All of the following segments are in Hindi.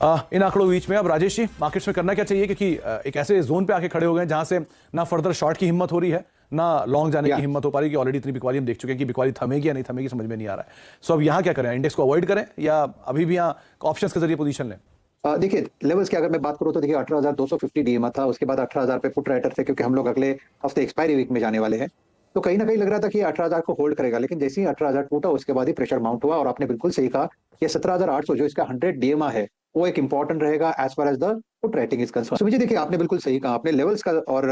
इन आंकड़ों बीच में अब राजेश जी मार्केट्स में करना क्या चाहिए, क्योंकि एक ऐसे जोन पे आके खड़े हो गए जहां से ना फर्दर शॉर्ट की हिम्मत हो रही है ना लॉन्ग जाने की हिम्मत हो पा रही, कि ऑलरेडी इतनी बिकवाली हम देख चुके हैं कि बिकवाली थमेगी या नहीं थमेगी समझ में नहीं आ रहा है। सो अब यहाँ क्या करें, इंडेक्स को अवॉइड करें या अभी भी यहाँ ऑप्शंस के जरिए पोजीशन लें? देखिए लेवल्स की अगर मैं बात करूं तो देखिए 18,250 डीएमआ था, उसके बाद 18,000 पे पुट राइटर थे क्योंकि हम लोग अगले हफ्ते एक्सपायरी वीक में जाने वाले हैं। तो कहीं ना कहीं लग रहा था कि 18,000 को होल्ड करेगा, लेकिन जैसे ही 18,000 टूटा उसके बाद ही प्रेशर माउंट हुआ और आपने बिल्कुल सही कहा कि 17,800 जो इसका 100 डीएमआ है वो एक इंपॉर्टेंट रहेगा as far as the put writing is concern. तो मुझे देखिए आपने बिल्कुल सही कहा, आपने लेवल्स का और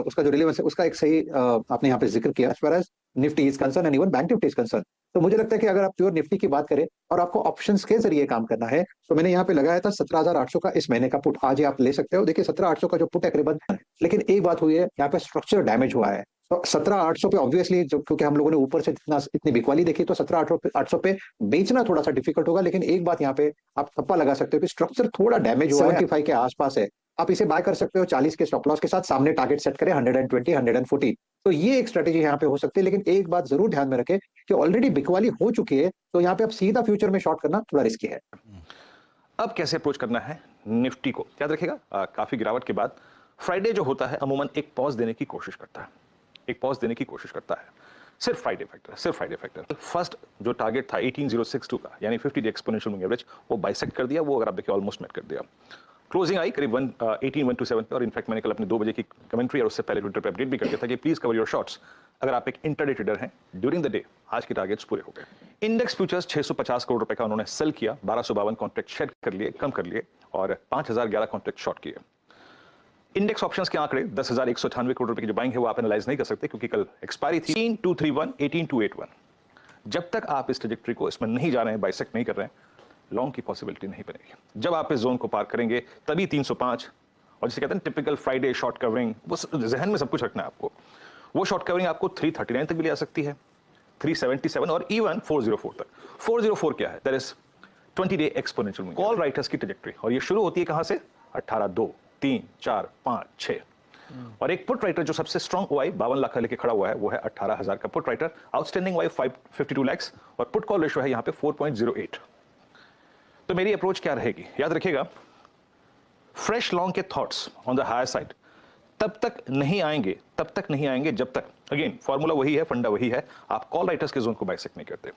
उसका जो रिलेवेंस है उसका एक सही आपने यहाँ पे जिक्र किया as far as Nifty is concern and even bank Nifty is concern. तो मुझे लगता है कि अगर आप प्योर निफ्टी की बात करें और आपको ऑप्शंस के जरिए काम करना है तो मैंने यहाँ पे लगाया था 17,800 का इस महीने का पुट। आज ही आप ले सकते हो। देखिए 17,800 का जो पुट है करीबन, लेकिन एक बात हुई है यहाँ पे स्ट्रक्चर डैमेज हुआ है। तो 17,800 पे ऑब्वियसली जो क्योंकि हम लोगों ने ऊपर से इतनी बिकवाली देखी तो 17,800 पे बेचना थोड़ा सा डिफिकल्ट होगा। लेकिन एक बात यहाँ पे आप ठप्पा लगा सकते हो कि स्ट्रक्चर थोड़ा डैमेज हुआ है, 75 के आसपास है। आप इसे बाय कर सकते हो 40 के स्टॉप लॉस के साथ, सामने टारगेट सेट करें 120 140। तो ये एक स्ट्रेटेजी यहाँ पे हो सकती है। लेकिन एक बात जरूर ध्यान में रखें कि ऑलरेडी बिकवाली हो चुकी है, तो यहाँ पे आप सीधा फ्यूचर में शॉर्ट करना थोड़ा रिस्की है। अब कैसे अप्रोच करना है निफ्टी को, याद रखिएगा काफी गिरावट के बाद फ्राइडे जो होता है अमूमन एक पॉज देने की कोशिश करता है, एक पॉज देने की कोशिश करता है। सिर्फ फ्राइडे फैक्टर, सिर्फ फ्राइडे फैक्टर। फर्स्ट जो टारगेट था 18062 का, यानी 50 डे एक्सपोनेंशियल मूविंग एवरेज, वो बाइसेक्ट कर दिया। वो अगर आप देखिए ऑलमोस्ट मेट कर दिया। क्लोजिंग आई करीब 18127 पे, और इनफैक्ट मैंने कल अपने 2 बजे की कमेंट्री और उससे पहले ट्विटर पे अपडेट भी कर दिया था कि प्लीज कवर योर शॉर्ट्स अगर आप एक इंटरडे ट्रेडर हैं ड्यूरिंग द डे। आज के टारगेट्स पूरे हो गए। इंडेक्स फ्यूचर्स 650 करोड़ रुपए का उन्होंने सेल किया, 1252 कॉन्ट्रैक्ट शेड कर लिए, कम कर लिए, और 5011 कॉन्ट्रैक्ट शॉर्ट किए। इंडेक्स ऑप्शंस के आंकड़े 10,198 करोड़ रुपए की जो बाइंग है वो आप एनालाइज नहीं कर सकते क्योंकि कल एक्सपायरी थी 18231 18281। जब तक आप इस ट्रैजेक्टरी को इसमें नहीं जा रहे हैं, बाइसेक्ट नहीं कर रहे हैं, लॉन्ग की पॉसिबिलिटी नहीं बनेगी। जब आप इस जोन को पार करेंगे तभी 305, और जिसे कहते हैं टिपिकल फ्राइडे शॉर्ट कवरिंग, वो जहन में सब कुछ रखना है आपको। वो शॉर्ट कवरिंग आपको 339 तक भी ले आ सकती है, 377 और इवन 404 तक। 404 क्या है? That is 20 day exponential call writers की ट्रैजेक्टरी, और ये शुरू होती है कहां से? 18, 2, 3, 4, 5, 6। और एक पुट राइटर जो सबसे स्ट्रॉन्ग ओआई 52 लाख का लेके खड़ा हुआ है वो है 18,000 का put writer. Outstanding OI 52 lakh और पुट कॉल रेशियो है यहां पे 4.08। तो मेरी अप्रोच क्या रहेगी? याद रखिएगा, फ्रेश लॉन्ग के thoughts on the higher side तब तक नहीं आएंगे जब तक, अगेन फॉर्मूला वही है, फंडा वही है, आप कॉल राइटर्स के जोन को बाइसेक्ट नहीं करते।